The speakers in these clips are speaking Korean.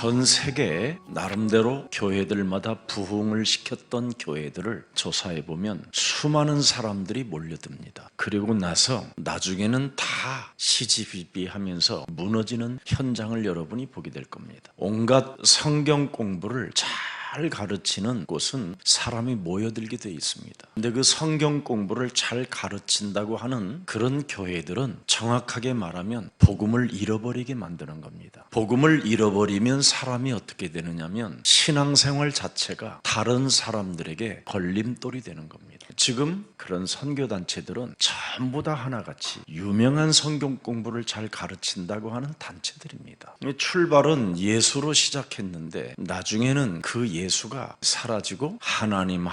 전 세계에 나름대로 교회들마다 부흥을 시켰던 교회들을 조사해 보면 수많은 사람들이 몰려듭니다. 그리고 나서 나중에는 다 시지비비하면서 무너지는 현장을 여러분이 보게 될 겁니다. 온갖 성경 공부를 잘 가르치는 곳은 사람이 모여들게 되어 있습니다. 근데 그 성경 공부를 잘 가르친다고 하는 그런 교회들은 정확하게 말하면 복음을 잃어버리게 만드는 겁니다. 복음을 잃어버리면 사람이 어떻게 되느냐면 신앙생활 자체가 다른 사람들에게 걸림돌이 되는 겁니다. 지금 그런 선교단체들은 전부 다 하나같이 유명한 성경 공부를 잘 가르친다고 하는 단체들입니다. 출발은 예수로 시작했는데 나중에는 그 예수가 사라지고 하나님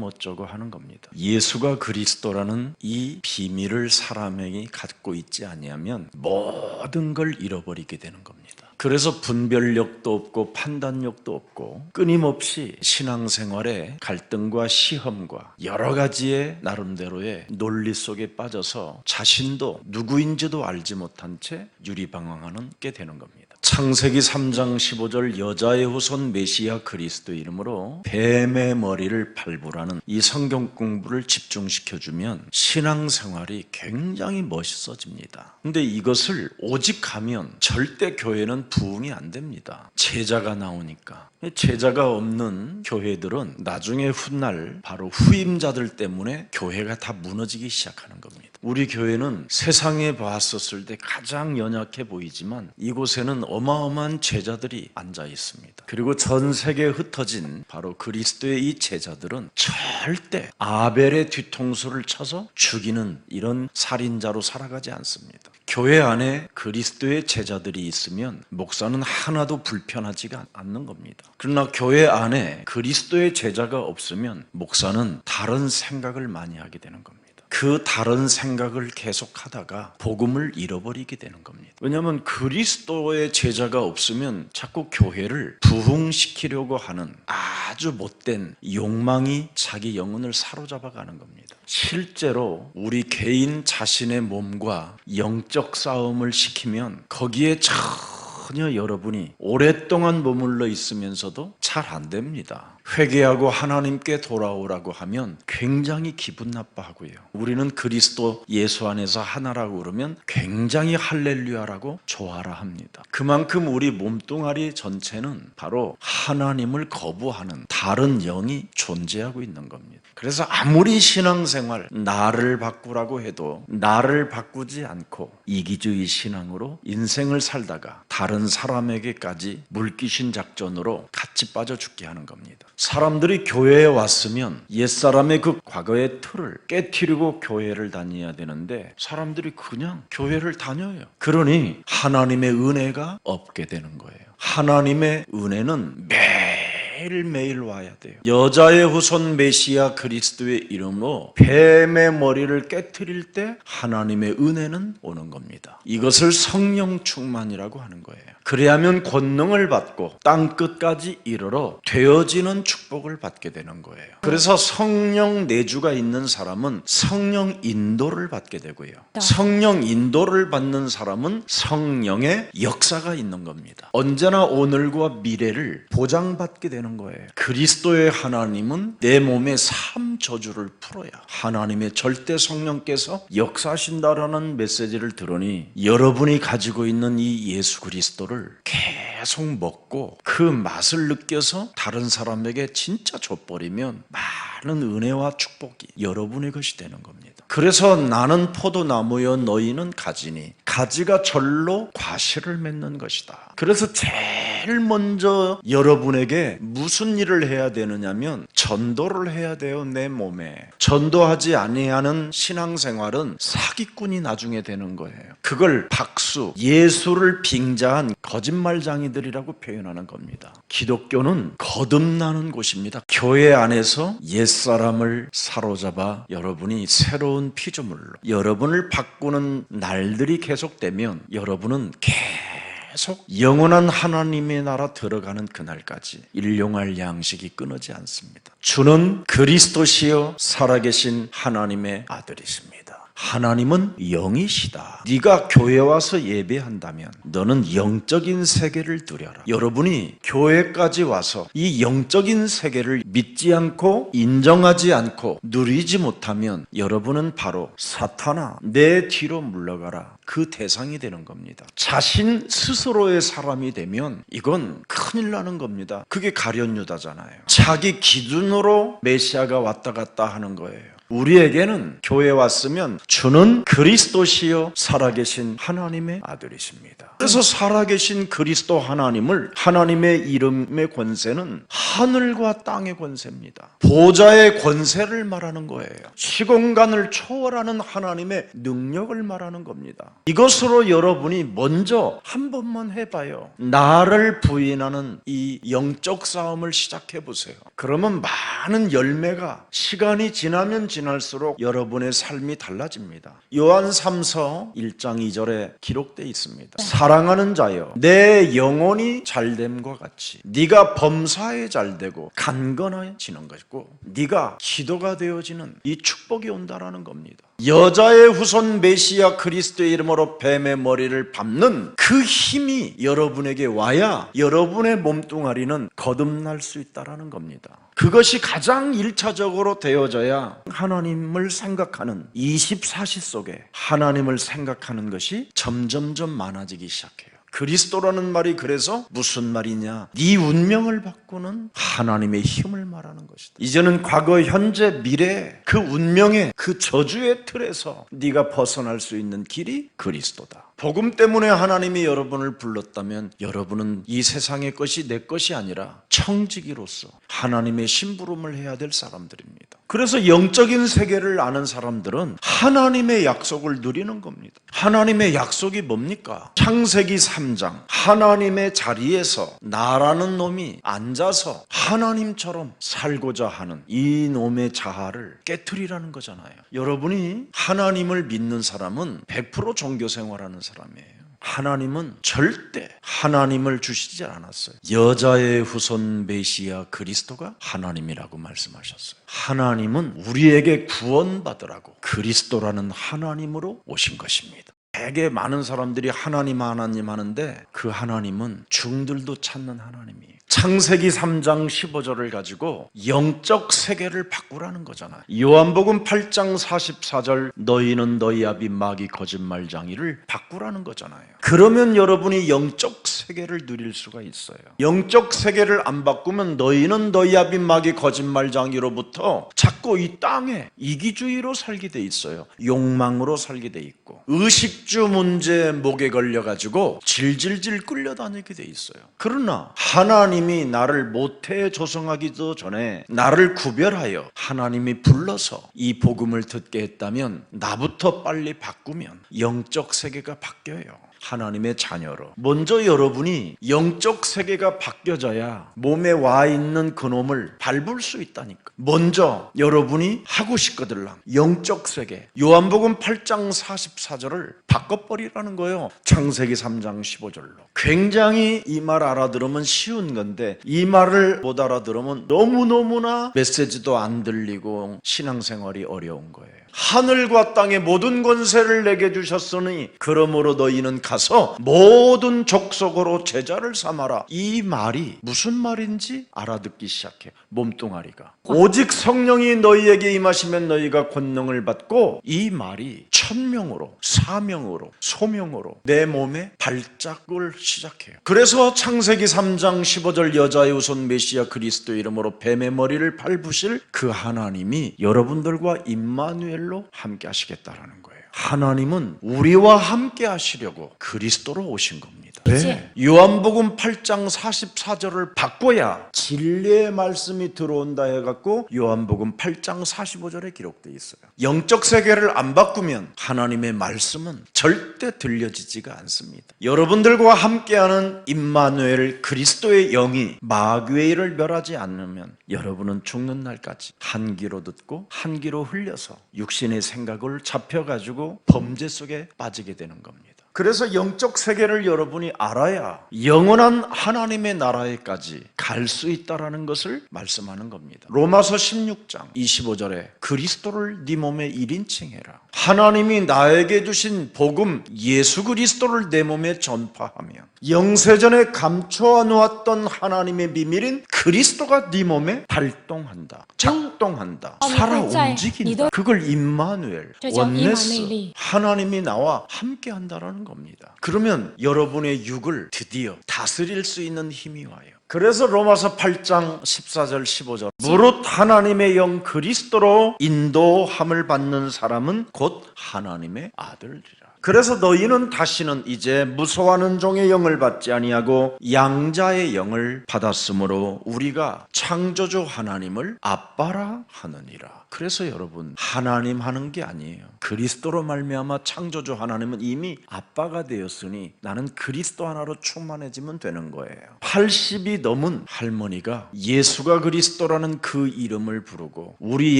어쩌고 하는 겁니다. 예수가 그리스도라는 이 비밀을 사람에게 갖고 있지 아니하면 모든 걸 잃어버리게 되는 겁니다. 그래서 분별력도 없고 판단력도 없고 끊임없이 신앙생활에 갈등과 시험과 여러 가지의 나름대로의 논리 속에 빠져서 자신도 누구인지도 알지 못한 채 유리방황하게 되는 겁니다. 창세기 3장 15절 여자의 후손 메시아 그리스도 이름으로 뱀의 머리를 발부라는 이 성경 공부를 집중시켜주면 신앙생활이 굉장히 멋있어집니다. 근데 이것을 오직 하면 절대 교회는 부흥이 안 됩니다. 제자가 나오니까. 제자가 없는 교회들은 나중에 훗날 바로 후임자들 때문에 교회가 다 무너지기 시작하는 겁니다. 우리 교회는 세상에 봤었을 때 가장 연약해 보이지만 이곳에는 어마어마한 제자들이 앉아 있습니다. 그리고 전 세계에 흩어진 바로 그리스도의 이 제자들은 절대 아벨의 뒤통수를 쳐서 죽이는 이런 살인자로 살아가지 않습니다. 교회 안에 그리스도의 제자들이 있으면 목사는 하나도 불편하지가 않는 겁니다. 그러나 교회 안에 그리스도의 제자가 없으면 목사는 다른 생각을 많이 하게 되는 겁니다. 그 다른 생각을 계속하다가 복음을 잃어버리게 되는 겁니다. 왜냐하면 그리스도의 제자가 없으면 자꾸 교회를 부흥시키려고 하는 아주 못된 욕망이 자기 영혼을 사로잡아가는 겁니다. 실제로 우리 개인 자신의 몸과 영적 싸움을 시키면 거기에 전혀 여러분이 오랫동안 머물러 있으면서도 잘 안 됩니다. 회개하고 하나님께 돌아오라고 하면 굉장히 기분 나빠하고요. 우리는 그리스도 예수 안에서 하나라고 그러면 굉장히 할렐루야라고 좋아라 합니다. 그만큼 우리 몸뚱아리 전체는 바로 하나님을 거부하는 다른 영이 존재하고 있는 겁니다. 그래서 아무리 신앙생활 나를 바꾸라고 해도 나를 바꾸지 않고 이기주의 신앙으로 인생을 살다가 다른 사람에게까지 물귀신 작전으로 같이 빠져 죽게 하는 겁니다. 사람들이 교회에 왔으면 옛사람의 그 과거의 틀을 깨트리고 교회를 다녀야 되는데 사람들이 그냥 교회를 다녀요. 그러니 하나님의 은혜가 없게 되는 거예요. 하나님의 은혜는 매일매일 와야 돼요. 여자의 후손 메시아 그리스도의 이름으로 뱀의 머리를 깨트릴 때 하나님의 은혜는 오는 겁니다. 이것을 성령 충만이라고 하는 거예요. 그래야면 권능을 받고 땅 끝까지 이르러 되어지는 축복을 받게 되는 거예요. 그래서 성령 내주가 있는 사람은 성령 인도를 받게 되고요. 성령 인도를 받는 사람은 성령의 역사가 있는 겁니다. 언제나 오늘과 미래를 보장받게 되는 거예요. 그리스도의 하나님은 내 몸에 삶 저주를 풀어야 하나님의 절대 성령께서 역사하신다라는 메시지를 들으니 여러분이 가지고 있는 이 예수 그리스도를 계속 먹고 그 맛을 느껴서 다른 사람에게 진짜 줘버리면 많은 은혜와 축복이 여러분의 것이 되는 겁니다. 그래서 나는 포도나무여 너희는 가지니 가지가 절로 과실을 맺는 것이다. 그래서 제일 먼저 여러분에게 무슨 일을 해야 되느냐면 전도를 해야 돼요. 내 몸에 전도하지 아니하는 신앙생활은 사기꾼이 나중에 되는 거예요. 그걸 박수, 예수를 빙자한 거짓말장이들이라고 표현하는 겁니다. 기독교는 거듭나는 곳입니다. 교회 안에서 옛사람을 사로잡아 여러분이 새로운 피조물로 여러분을 바꾸는 날들이 계속되면 여러분은 계속 영원한 하나님의 나라 들어가는 그날까지 일용할 양식이 끊어지 않습니다. 주는 그리스도시요 살아계신 하나님의 아들이십니다. 하나님은 영이시다. 네가 교회 와서 예배한다면 너는 영적인 세계를 누려라. 여러분이 교회까지 와서 이 영적인 세계를 믿지 않고 인정하지 않고 누리지 못하면 여러분은 바로 사탄아 내 뒤로 물러가라 그 대상이 되는 겁니다. 자신 스스로의 사람이 되면 이건 큰일 나는 겁니다. 그게 가룟유다잖아요. 자기 기준으로 메시아가 왔다 갔다 하는 거예요. 우리에게는 교회에 왔으면 주는 그리스도시요 살아계신 하나님의 아들이십니다. 그래서 살아계신 그리스도 하나님을, 하나님의 이름의 권세는 하늘과 땅의 권세입니다. 보좌의 권세를 말하는 거예요. 시공간을 초월하는 하나님의 능력을 말하는 겁니다. 이것으로 여러분이 먼저 한 번만 해봐요. 나를 부인하는 이 영적 싸움을 시작해 보세요. 그러면 많은 열매가 시간이 지나면 지날수록 여러분의 삶이 달라집니다. 요한 3서 1장 2절에 기록되어 있습니다. 사랑하는 자여 내 영혼이 잘됨과 같이 네가 범사에 잘되고 강건해지는 것이고 네가 기도가 되어지는 이 축복이 온다라는 겁니다. 여자의 후손 메시아 그리스도의 이름으로 뱀의 머리를 밟는 그 힘이 여러분에게 와야 여러분의 몸뚱아리는 거듭날 수 있다라는 겁니다. 그것이 가장 1차적으로 되어져야 하나님을 생각하는 24시 속에 하나님을 생각하는 것이 점점점 많아지기 시작해요. 그리스도라는 말이 그래서 무슨 말이냐? 네 운명을 바꾸는 하나님의 힘을 말하는 것이다. 이제는 과거, 현재, 미래 그 운명의 그 저주의 틀에서 네가 벗어날 수 있는 길이 그리스도다. 복음 때문에 하나님이 여러분을 불렀다면 여러분은 이 세상의 것이 내 것이 아니라 청지기로서 하나님의 심부름을 해야 될 사람들입니다. 그래서 영적인 세계를 아는 사람들은 하나님의 약속을 누리는 겁니다. 하나님의 약속이 뭡니까? 창세기 3장 하나님의 자리에서 나라는 놈이 앉아서 하나님처럼 살고자 하는 이 놈의 자아를 깨트리라는 거잖아요. 여러분이 하나님을 믿는 사람은 100% 종교생활하는 사람이에요. 하나님은 절대 하나님을 주시지 않았어요. 여자의 후손 메시아 그리스도가 하나님이라고 말씀하셨어요. 하나님은 우리에게 구원받으라고 그리스도라는 하나님으로 오신 것입니다. 되게 많은 사람들이 하나님 하는데 그 하나님은 중들도 찾는 하나님이에요. 창세기 3장 15절을 가지고 영적 세계를 바꾸라는 거잖아요. 요한복음 8장 44절 너희는 너희 아비 마귀 거짓말장이를 바꾸라는 거잖아요. 그러면 여러분이 영적 세계를 누릴 수가 있어요. 영적 세계를 안 바꾸면 너희는 너희 아비 마귀 거짓말장이로부터 자꾸 이 땅에 이기주의로 살게 돼 있어요. 욕망으로 살게 돼 있고 의식주 문제에 목에 걸려가지고 질질질 끌려다니게 돼 있어요. 그러나 하나님이 나를 모태에 조성하기도 전에 나를 구별하여 하나님이 불러서 이 복음을 듣게 했다면 나부터 빨리 바꾸면 영적 세계가 바뀌어요. 하나님의 자녀로 먼저 여러분이 영적 세계가 바뀌어져야 몸에 와 있는 그놈을 밟을 수 있다니까. 먼저 여러분이 하고 싶거들랑 영적 세계 요한복음 8장 44절을 바꿔버리라는 거예요. 창세기 3장 15절로. 굉장히 이 말 알아들으면 쉬운 건데 이 말을 못 알아들으면 너무너무나 메시지도 안 들리고 신앙생활이 어려운 거예요. 하늘과 땅의 모든 권세를 내게 주셨으니 그러므로 너희는 가서 모든 족속으로 제자를 삼아라. 이 말이 무슨 말인지 알아듣기 시작해. 몸뚱아리가 오직 성령이 너희에게 임하시면 너희가 권능을 받고, 이 말이 천명으로 사명으로 소명으로 내 몸에 발작을 시작해요. 그래서 창세기 3장 15절 여자의 후손 메시아 그리스도의 이름으로 뱀의 머리를 밟으실 그 하나님이 여러분들과 임마누엘로 함께 하시겠다라는 거예요. 하나님은 우리와 함께 하시려고 그리스도로 오신 겁니다. 네. 요한복음 8장 44절을 바꿔야 진리의 말씀이 들어온다 해갖고 요한복음 8장 45절에 기록되어 있어요. 영적 세계를 안 바꾸면 하나님의 말씀은 절대 들려지지가 않습니다. 여러분들과 함께하는 임마누엘 그리스도의 영이 마귀를 멸하지 않으면 여러분은 죽는 날까지 한 귀로 듣고 한 귀로 흘려서 육신의 생각을 잡혀가지고 범죄 속에 빠지게 되는 겁니다. 그래서 영적 세계를 여러분이 알아야 영원한 하나님의 나라에까지 갈 수 있다라는 것을 말씀하는 겁니다. 로마서 16장 25절에 그리스도를 네 몸에 1인칭 해라. 하나님이 나에게 주신 복음 예수 그리스도를 내 몸에 전파하며 영세전에 감춰 놓았던 하나님의 비밀인 그리스도가 네 몸에 발동한다, 작동한다, 살아 움직인다. 그걸 임마누엘, 원네스, 하나님이 나와 함께 한다라는 겁니다. 그러면 여러분의 육을 드디어 다스릴 수 있는 힘이 와요. 그래서 로마서 8장 14절 15절 무릇 하나님의 영 그리스도로 인도함을 받는 사람은 곧 하나님의 아들이라. 그래서 너희는 다시는 이제 무서워하는 종의 영을 받지 아니하고 양자의 영을 받았으므로 우리가 창조주 하나님을 아빠라 하느니라. 그래서 여러분 하나님 하는 게 아니에요. 그리스도로 말미암아 창조주 하나님은 이미 아빠가 되었으니 나는 그리스도 하나로 충만해지면 되는 거예요. 80이 넘은 할머니가 예수가 그리스도라는 그 이름을 부르고 우리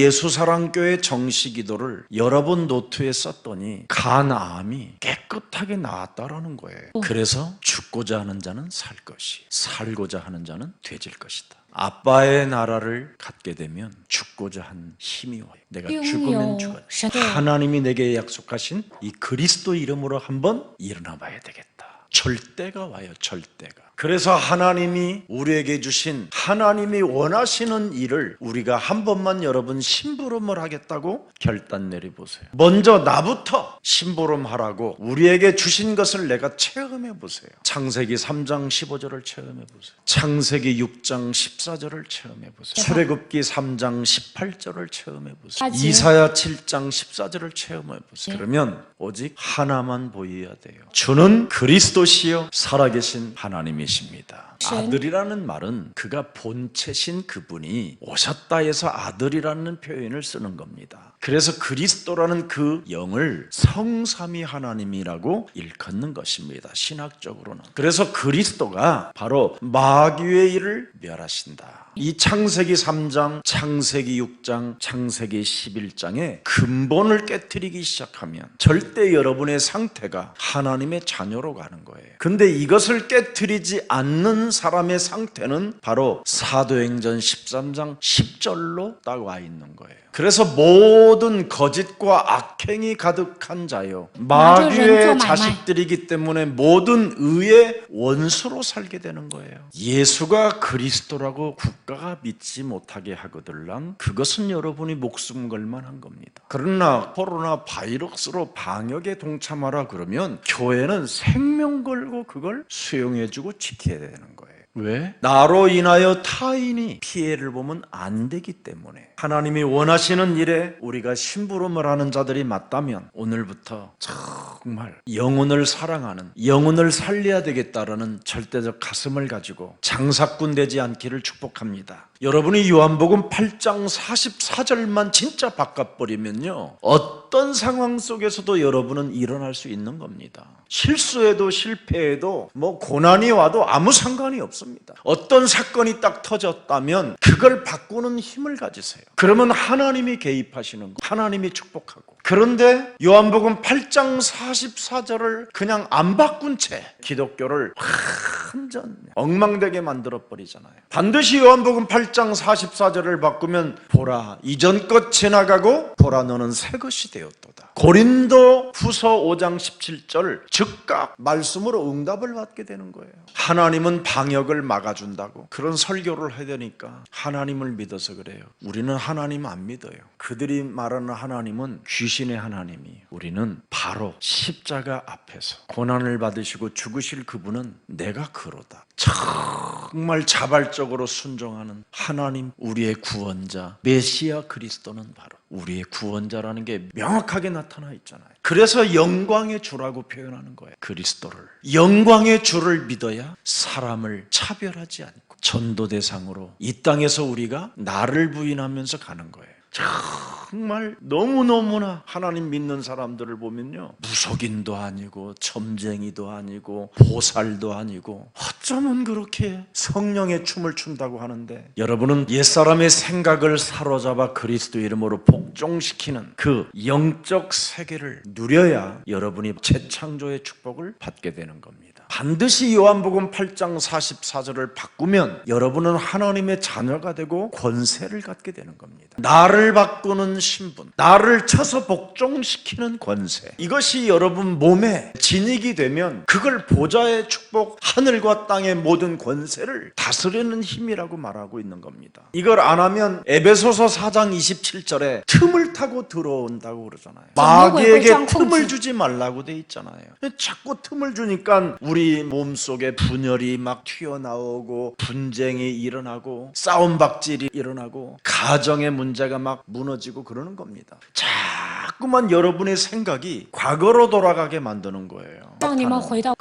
예수사랑교회 정시기도를 여러 번 노트에 썼더니 간암이 깨끗하게 나았다라는 거예요. 그래서 죽고자 하는 자는 살 것이, 살고자 하는 자는 되질 것이다. 아빠의 나라를 갖게 되면 죽고자 한 힘이 와요. 내가 죽으면 죽어요. 하나님이 내게 약속하신 이 그리스도 이름으로 한번 일어나 봐야 되겠다. 절대가 와요. 절대가. 그래서 하나님이 우리에게 주신 하나님이 원하시는 일을 우리가 한 번만 여러분 심부름을 하겠다고 결단 내려보세요. 먼저 나부터 심부름하라고 우리에게 주신 것을 내가 체험해 보세요. 창세기 3장 15절을 체험해 보세요. 창세기 6장 14절을 체험해 보세요. 출애굽기 3장 18절을 체험해 보세요. 이사야 7장 14절을 체험해 보세요. 그러면 오직 하나만 보여야 돼요. 주는 그리스도시요 살아계신 하나님이십니다. 아들이라는 말은 그가 본체신 그분이 오셨다 해서 아들이라는 표현을 쓰는 겁니다. 그래서 그리스도라는 그 영을 성삼위 하나님이라고 일컫는 것입니다. 신학적으로는. 그래서 그리스도가 바로 마귀의 일을 멸하신다. 이 창세기 3장, 창세기 6장, 창세기 11장의 근본을 깨트리기 시작하면 절대 여러분의 상태가 하나님의 자녀로 가는 거예요. 근데 이것을 깨트리지 않는 사람의 상태는 바로 사도행전 13장 10절로 딱 와 있는 거예요. 그래서 모든 거짓과 악행이 가득한 자요 마귀의 자식들이기 때문에 모든 의의 원수로 살게 되는 거예요. 예수가 그리스도라고 국가가 믿지 못하게 하거들랑 그것은 여러분이 목숨 걸만한 겁니다. 그러나 코로나 바이러스로 방역에 동참하라 그러면 교회는 생명 걸고 그걸 수용해주고 지켜야 되는 거예요. 왜? 나로 인하여 타인이 피해를 보면 안 되기 때문에. 하나님이 원하시는 일에 우리가 심부름을 하는 자들이 맞다면 오늘부터 정말 영혼을 사랑하는, 영혼을 살려야 되겠다라는 절대적 가슴을 가지고 장사꾼 되지 않기를 축복합니다. 여러분이 요한복음 8장 44절만 진짜 바꿔버리면요 어떤 상황 속에서도 여러분은 일어날 수 있는 겁니다. 실수해도 실패해도 고난이 와도 아무 상관이 없습니다. 어떤 사건이 딱 터졌다면 그걸 바꾸는 힘을 가지세요. 그러면 하나님이 개입하시는 거, 하나님이 축복하고. 그런데 요한복음 8장 44절을 그냥 안 바꾼 채 기독교를 완전 엉망되게 만들어 버리잖아요. 반드시 요한복음 8장 44절을 바꾸면 보라 이전 것 지나가고 보라 너는 새 것이 되었도다. 고린도 후서 5장 17절 즉각 말씀으로 응답을 받게 되는 거예요. 하나님은 방역을 막아준다고 그런 설교를 해야 되니까 하나님을 믿어서 그래요. 우리는 하나님 안 믿어요. 그들이 말하는 하나님은 귀신의 하나님이에요. 우리는 바로 십자가 앞에서 고난을 받으시고 죽으실 그분은 내가 그러다. 정말 자발적으로 순종하는 하나님, 우리의 구원자 메시아 그리스도는 바로 우리의 구원자라는 게 명확하게 나타나 있잖아요. 그래서 영광의 주라고 표현하는 거예요. 그리스도를. 영광의 주를 믿어야 사람을 차별하지 않고 전도 대상으로 이 땅에서 우리가 나를 부인하면서 가는 거예요. 정말 너무너무나 하나님 믿는 사람들을 보면요, 무속인도 아니고 점쟁이도 아니고 보살도 아니고 어쩌면 그렇게 성령의 춤을 춘다고 하는데, 여러분은 옛사람의 생각을 사로잡아 그리스도 이름으로 복종시키는 그 영적 세계를 누려야 여러분이 재창조의 축복을 받게 되는 겁니다. 반드시 요한복음 8장 44절을 바꾸면 여러분은 하나님의 자녀가 되고 권세를 갖게 되는 겁니다. 나를 바꾸는 신분, 나를 쳐서 복종시키는 권세, 이것이 여러분 몸에 진익이 되면 그걸 보좌의 축복, 하늘과 땅의 모든 권세를 다스리는 힘이라고 말하고 있는 겁니다. 이걸 안 하면 에베소서 4장 27절에 틈을 타고 들어온다고 그러잖아요. 마귀에게 틈을 주지 말라고 돼 있잖아요. 자꾸 틈을 주니까 우리 몸속에 분열이 막 튀어나오고 분쟁이 일어나고 싸움박질이 일어나고 가정의 문제가 막 무너지고 그러는 겁니다. 자꾸만 여러분의 생각이 과거로 돌아가게 만드는 거예요.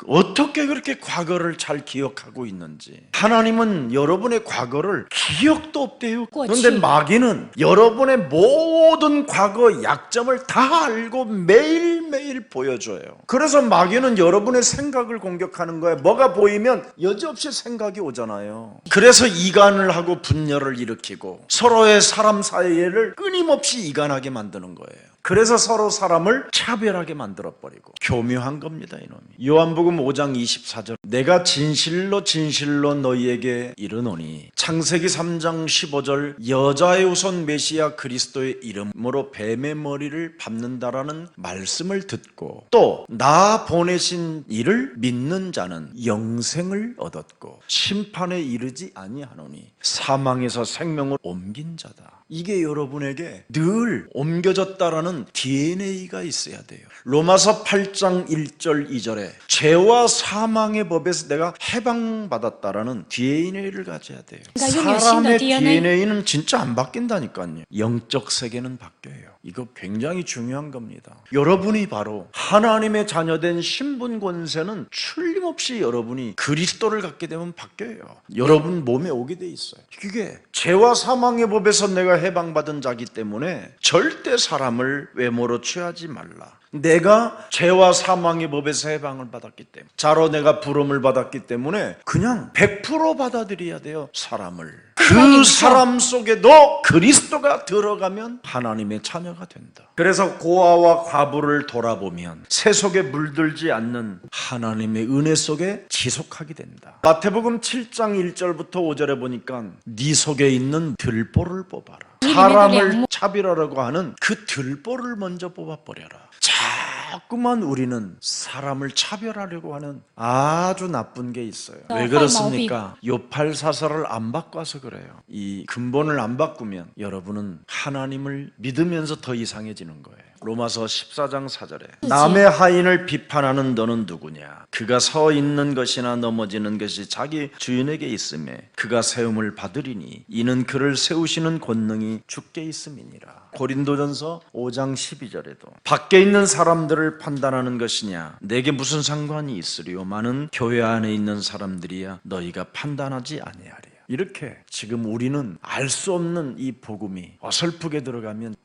어떻게 그렇게 과거를 잘 기억하고 있는지. 하나님은 여러분의 과거를 기억도 없대요. 그런데 마귀는 여러분의 모든 과거 약점을 다 알고 매일매일 보여줘요. 그래서 마귀는 여러분의 생각을 공격하는 거예요. 뭐가 보이면 여지없이 생각이 오잖아요. 그래서 이간을 하고 분열을 일으키고 서로의 사람 사이를 끊임없이 이간하게 만드는 거예요. 그래서 서로 사람을 차별하게 만들어버리고 교묘한 겁니다, 이놈이. 요한복음 5장 24절, 내가 진실로 진실로 너희에게 이르노니, 창세기 3장 15절, 여자의 후손 메시아 그리스도의 이름으로 뱀의 머리를 밟는다라는 말씀을 듣고 또 나 보내신 이를 믿는 자는 영생을 얻었고 심판에 이르지 아니하노니 사망에서 생명을 옮긴 자다. 이게 여러분에게 늘 옮겨졌다라는 DNA가 있어야 돼요. 로마서 8장 1절 2절에 죄와 사망의 법에서 내가 해방받았다라는 DNA를 가져야 돼요. 사람의 DNA는 진짜 안 바뀐다니까요. 영적 세계는 바뀌어요. 이거 굉장히 중요한 겁니다. 여러분이 바로 하나님의 자녀된 신분 권세는 틀림없이 여러분이 그리스도를 갖게 되면 바뀌어요. 여러분 몸에 오게 돼 있어요. 그게 죄와 사망의 법에서 내가 해방받은 자기 때문에 절대 사람을 외모로 취하지 말라. 내가 죄와 사망의 법에서 해방을 받았기 때문에, 자로 내가 부름을 받았기 때문에 그냥 100% 받아들여야 돼요. 사람을. 그 사람 속에도 그리스도가 들어가면 하나님의 자녀가 된다. 그래서 고아와 과부를 돌아보면 새 속에 물들지 않는 하나님의 은혜 속에 지속하게 된다. 마태복음 7장 1절부터 5절에 보니까 네 속에 있는 들보를 뽑아라. 사람을 차별하려고 하는 그 들보를 먼저 뽑아버려라. 자꾸만 우리는 사람을 차별하려고 하는 아주 나쁜 게 있어요. 왜 그렇습니까? 요팔사사를 안 바꿔서 그래요. 이 근본을 안 바꾸면 여러분은 하나님을 믿으면서 더 이상해지는 거예요. 로마서 14장 4절에 남의 하인을 비판하는 너는 누구냐? 그가 서 있는 것이나 넘어지는 것이 자기 주인에게 있음에 그가 세움을 받으리니 이는 그를 세우시는 권능이 주께 있음이니라. 고린도전서 5장 12절에도 밖에 있는 사람들을 판단하는 것이냐? 내게 무슨 상관이 있으리요마는 교회 안에 있는 사람들이야 너희가 판단하지 아니하리라. 이렇게 지금 우리는 알 수 없는 이 복음이 어설프게 들어가면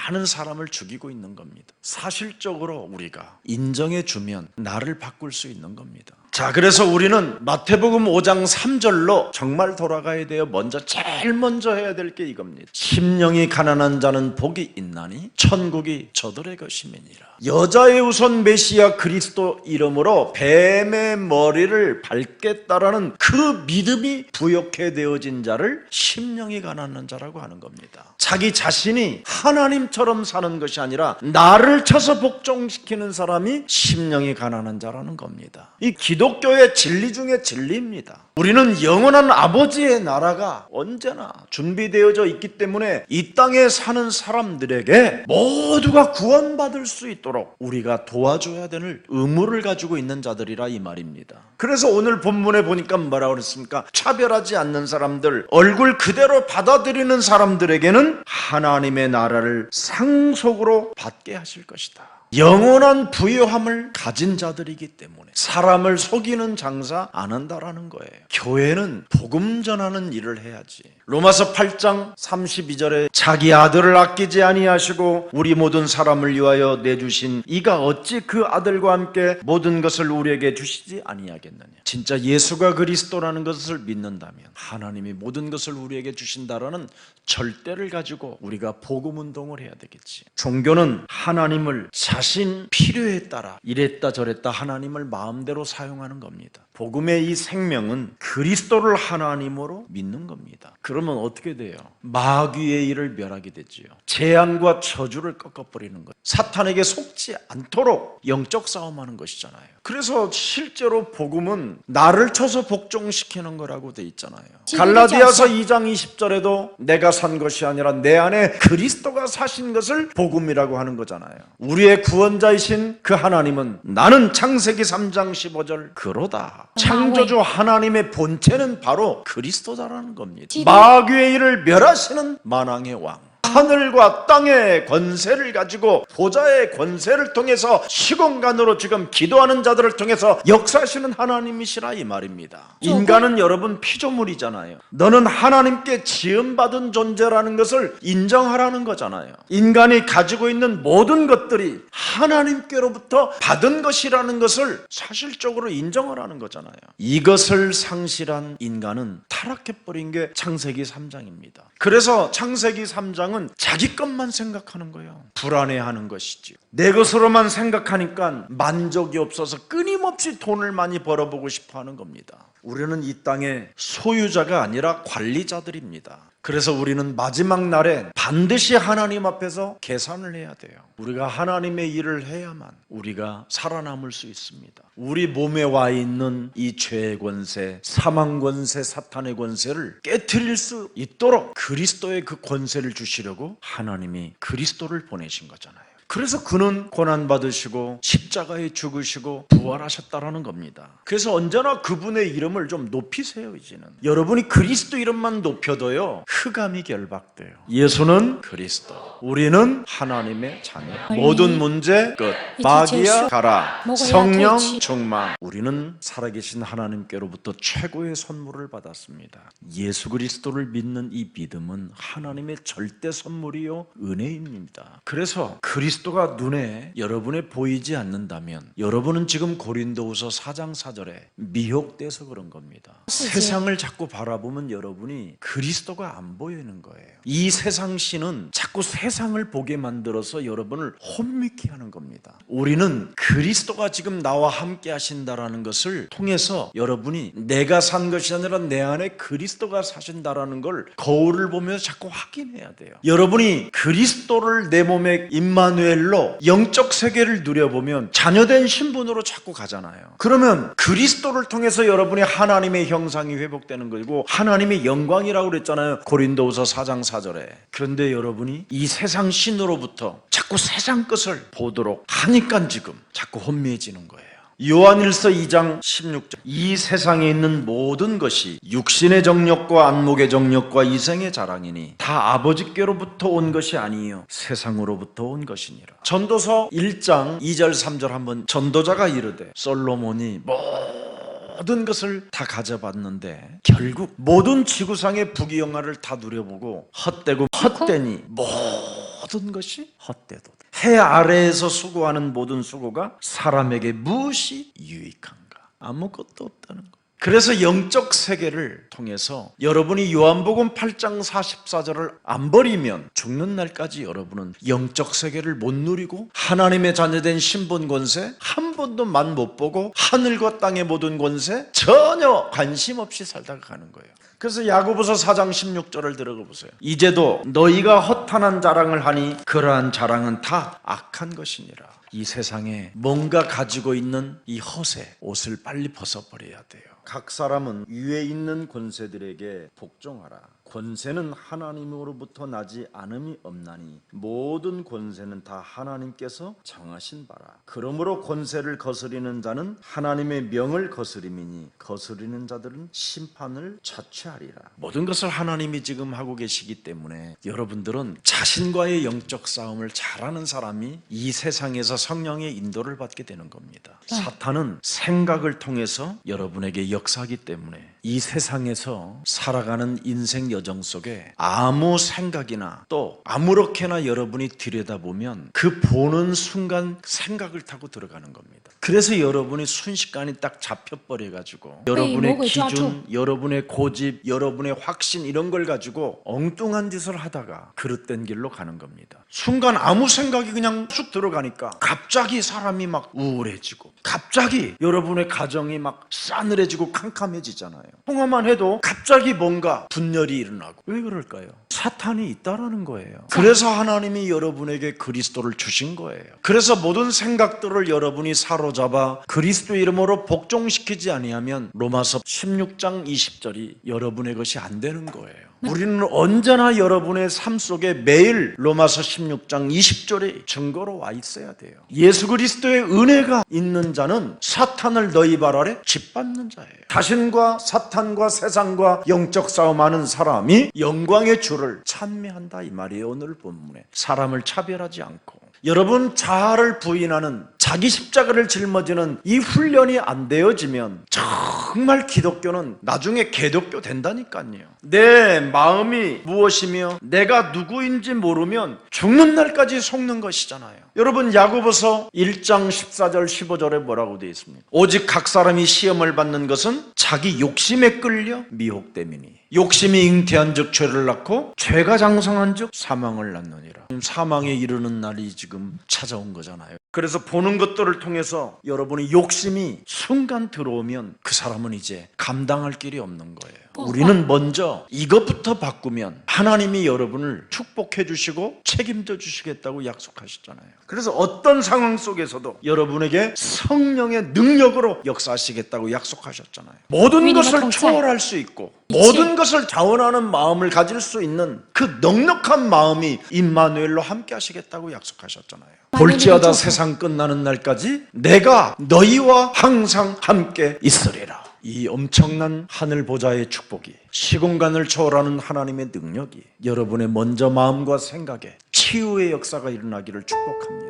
많은 사람을 죽이고 있는 겁니다. 사실적으로 우리가 인정해 주면 나를 바꿀 수 있는 겁니다. 자, 그래서 우리는 마태복음 5장 3절로 정말 돌아가야 돼요. 제일 먼저 해야 될 게 이겁니다. 심령이 가난한 자는 복이 있나니 천국이 저들의 것임이니라. 여자의 후손 메시아 그리스도 이름으로 뱀의 머리를 밟겠다라는 그 믿음이 부욕해 되어진 자를 심령이 가난한 자라고 하는 겁니다. 자기 자신이 하나님처럼 사는 것이 아니라 나를 쳐서 복종시키는 사람이 심령이 가난한 자라는 겁니다. 이 기독교의 진리 중에 진리입니다. 우리는 영원한 아버지의 나라가 언제나 준비되어져 있기 때문에 이 땅에 사는 사람들에게 모두가 구원받을 수 있도록 우리가 도와줘야 되는 의무를 가지고 있는 자들이라 이 말입니다. 그래서 오늘 본문에 보니까 뭐라고 그랬습니까? 차별하지 않는 사람들, 얼굴 그대로 받아들이는 사람들에게는 하나님의 나라를 상속으로 받게 하실 것이다. 영원한 부요함을 가진 자들이기 때문에 사람을 속이는 장사 안 한다라는 거예요. 교회는 복음 전하는 일을 해야지. 로마서 8장 32절에 자기 아들을 아끼지 아니하시고 우리 모든 사람을 위하여 내주신 이가 어찌 그 아들과 함께 모든 것을 우리에게 주시지 아니하겠느냐. 진짜 예수가 그리스도라는 것을 믿는다면 하나님이 모든 것을 우리에게 주신다라는 절대를 가지고 우리가 복음 운동을 해야 되겠지. 종교는 하나님을 자신 필요에 따라 이랬다 저랬다 하나님을 마음대로 사용하는 겁니다. 복음의 이 생명은 그리스도를 하나님으로 믿는 겁니다. 그러면 어떻게 돼요? 마귀의 일을 멸하게 되지요. 재앙과 저주를 꺾어버리는 거예요. 사탄에게 속지 않도록 영적 싸움하는 것이잖아요. 그래서 실제로 복음은 나를 쳐서 복종시키는 거라고 돼 있잖아요. 갈라디아서 2장 20절에도 내가 산 것이 아니라 내 안에 그리스도가 사신 것을 복음이라고 하는 거잖아요. 우리의 구원자이신 그 하나님은 나는 창세기 3장 15절 그로다. 창조주 하나님의 본체는 바로 그리스도다라는 겁니다. 마귀의 일을 멸하시는 만왕의 왕, 하늘과 땅의 권세를 가지고 보좌의 권세를 통해서 시공간으로 지금 기도하는 자들을 통해서 역사하시는 하나님이시라 이 말입니다. 인간은 여러분 피조물이잖아요. 너는 하나님께 지음받은 존재라는 것을 인정하라는 거잖아요. 인간이 가지고 있는 모든 것들이 하나님께로부터 받은 것이라는 것을 사실적으로 인정하라는 거잖아요. 이것을 상실한 인간은 타락해버린 게 창세기 3장입니다. 그래서 창세기 3장은 자기 것만 생각하는 거예요. 불안해하는 것이지. 내 것으로만 생각하니까 만족이 없어서 끊임없이 돈을 많이 벌어보고 싶어 하는 겁니다. 우리는 이 땅의 소유자가 아니라 관리자들입니다. 그래서 우리는 마지막 날에 반드시 하나님 앞에서 계산을 해야 돼요. 우리가 하나님의 일을 해야만 우리가 살아남을 수 있습니다. 우리 몸에 와 있는 이 죄의 권세, 사망 권세, 사탄의 권세를 깨트릴 수 있도록 그리스도의 그 권세를 주시려고 하나님이 그리스도를 보내신 거잖아요. 그래서 그는 고난받으시고 십자가에 죽으시고 부활하셨다라는 겁니다. 그래서 언제나 그분의 이름을 좀 높이세요. 이제는 여러분이 그리스도 이름만 높여도요 흑암이 결박돼요. 예수는 그리스도, 우리는 하나님의 자녀. 모든 문제 끝. 마귀야 가라. 성령 충만. 우리는 살아계신 하나님께로부터 최고의 선물을 받았습니다. 예수 그리스도를 믿는 이 믿음은 하나님의 절대 선물이요 은혜입니다. 그래서 그리스도가 눈에 여러분에 보이지 않는다면 여러분은 지금 고린도후서 4장 4절에 미혹돼서 그런 겁니다. 세상을 자꾸 바라보면 여러분이 그리스도가 안 보이는 거예요. 이 세상 신은 자꾸 세상을 보게 만들어서 여러분을 혼미케 하는 겁니다. 우리는 그리스도가 지금 나와 함께 하신다라는 것을 통해서 여러분이 내가 산 것이 아니라 내 안에 그리스도가 사신다라는 걸 거울을 보면서 자꾸 확인해야 돼요. 여러분이 그리스도를 내 몸에 임마누엘로 영적 세계를 누려보면 자녀된 신분으로 자꾸 가잖아요. 그러면 그리스도를 통해서 여러분이 하나님의 형상이 회복되는 거고 하나님의 영광이라고 그랬잖아요. 고린도후서 4장 4절에. 그런데 여러분이 이 세상 신으로부터 자꾸 세상 것을 보도록 하니까 지금 자꾸 혼미해지는 거예요. 요한일서 2장 16절 이 세상에 있는 모든 것이 육신의 정욕과 안목의 정욕과 이생의 자랑이니 다 아버지께로부터 온 것이 아니요 세상으로부터 온 것이니라. 전도서 1장 2절 3절 한번 전도자가 이르되 솔로몬이 모든 것을 다 가져봤는데 결국 모든 지구상의 부귀영화를 다 누려보고 헛되고 헛되니 모든 것이 헛되도다. 해 아래에서 수고하는 모든 수고가 사람에게 무엇이 유익한가? 아무것도 없다는 거예요. 그래서 영적 세계를 통해서 여러분이 요한복음 8장 44절을 안 버리면 죽는 날까지 여러분은 영적 세계를 못 누리고 하나님의 자녀된 신분 권세 한 번도 만 못 보고 하늘과 땅의 모든 권세 전혀 관심 없이 살다가 가는 거예요. 그래서 야고보서 4장 16절을 들어가 보세요. 이제도 너희가 허탄한 자랑을 하니 그러한 자랑은 다 악한 것이니라. 이 세상에 뭔가 가지고 있는 이 허세 옷을 빨리 벗어버려야 돼요. 각 사람은 위에 있는 권세들에게 복종하라. 권세는 하나님으로부터 나지 않음이 없나니 모든 권세는 다 하나님께서 정하신 바라. 그러므로 권세를 거스리는 자는 하나님의 명을 거스림이니 거스리는 자들은 심판을 자취하리라. 모든 것을 하나님이 지금 하고 계시기 때문에 여러분들은 자신과의 영적 싸움을 잘하는 사람이 이 세상에서 성령의 인도를 받게 되는 겁니다. 사탄은 생각을 통해서 여러분에게 역사하기 때문에 이 세상에서 살아가는 인생 여정 속에 아무 생각이나 또 아무렇게나 여러분이 들여다보면 그 보는 순간 생각을 타고 들어가는 겁니다. 그래서 여러분이 순식간에 딱 잡혀버려가지고 여러분의 기준, 여러분의 고집, 여러분의 확신 이런 걸 가지고 엉뚱한 짓을 하다가 그릇된 길로 가는 겁니다. 순간 아무 생각이 그냥 쑥 들어가니까 갑자기 사람이 막 우울해지고 갑자기 여러분의 가정이 막 싸늘해지고 캄캄해지잖아요. 통화만 해도 갑자기 뭔가 분열이 일어나고. 왜 그럴까요? 사탄이 있다라는 거예요. 그래서 하나님이 여러분에게 그리스도를 주신 거예요. 그래서 모든 생각들을 여러분이 사로잡아 그리스도 이름으로 복종시키지 아니하면 로마서 16장 20절이 여러분의 것이 안 되는 거예요. 우리는 언제나 여러분의 삶 속에 매일 로마서 16장 20절이 증거로 와 있어야 돼요. 예수 그리스도의 은혜가 있는 자는 사탄을 너희 발 아래 짓밟는 자예요. 자신과 사탄과 세상과 영적 싸움하는 사람이 영광의 주를 찬미한다 이 말이에요. 오늘 본문에 사람을 차별하지 않고 여러분 자아를 부인하는 자기 십자가를 짊어지는 이 훈련이 안 되어지면 정말 기독교는 나중에 개독교 된다니까요. 내 마음이 무엇이며 내가 누구인지 모르면 죽는 날까지 속는 것이잖아요. 여러분 야고보서 1장 14절 15절에 뭐라고 되어 있습니까? 오직 각 사람이 시험을 받는 것은 자기 욕심에 끌려 미혹됨이니 욕심이 잉태한 즉 죄를 낳고 죄가 장성한 즉 사망을 낳느니라. 사망에 이르는 날이 지금 찾아온 거잖아요. 그래서 보는 것들을 통해서 여러분의 욕심이 순간 들어오면 그 사람은 이제 감당할 길이 없는 거예요. 우리는 먼저 이것부터 바꾸면 하나님이 여러분을 축복해 주시고 책임져 주시겠다고 약속하셨잖아요. 그래서 어떤 상황 속에서도 여러분에게 성령의 능력으로 역사하시겠다고 약속하셨잖아요. 모든 것을 초월할 수 있고 모든 것을 자원하는 마음을 가질 수 있는 그 넉넉한 마음이 임마누엘로 함께 하시겠다고 약속하셨잖아요. 볼지어다 세상 끝나는 날까지 내가 너희와 항상 함께 있으리라. 이 엄청난 하늘 보좌의 축복이 시공간을 초월하는 하나님의 능력이 여러분의 먼저 마음과 생각에 치유의 역사가 일어나기를 축복합니다.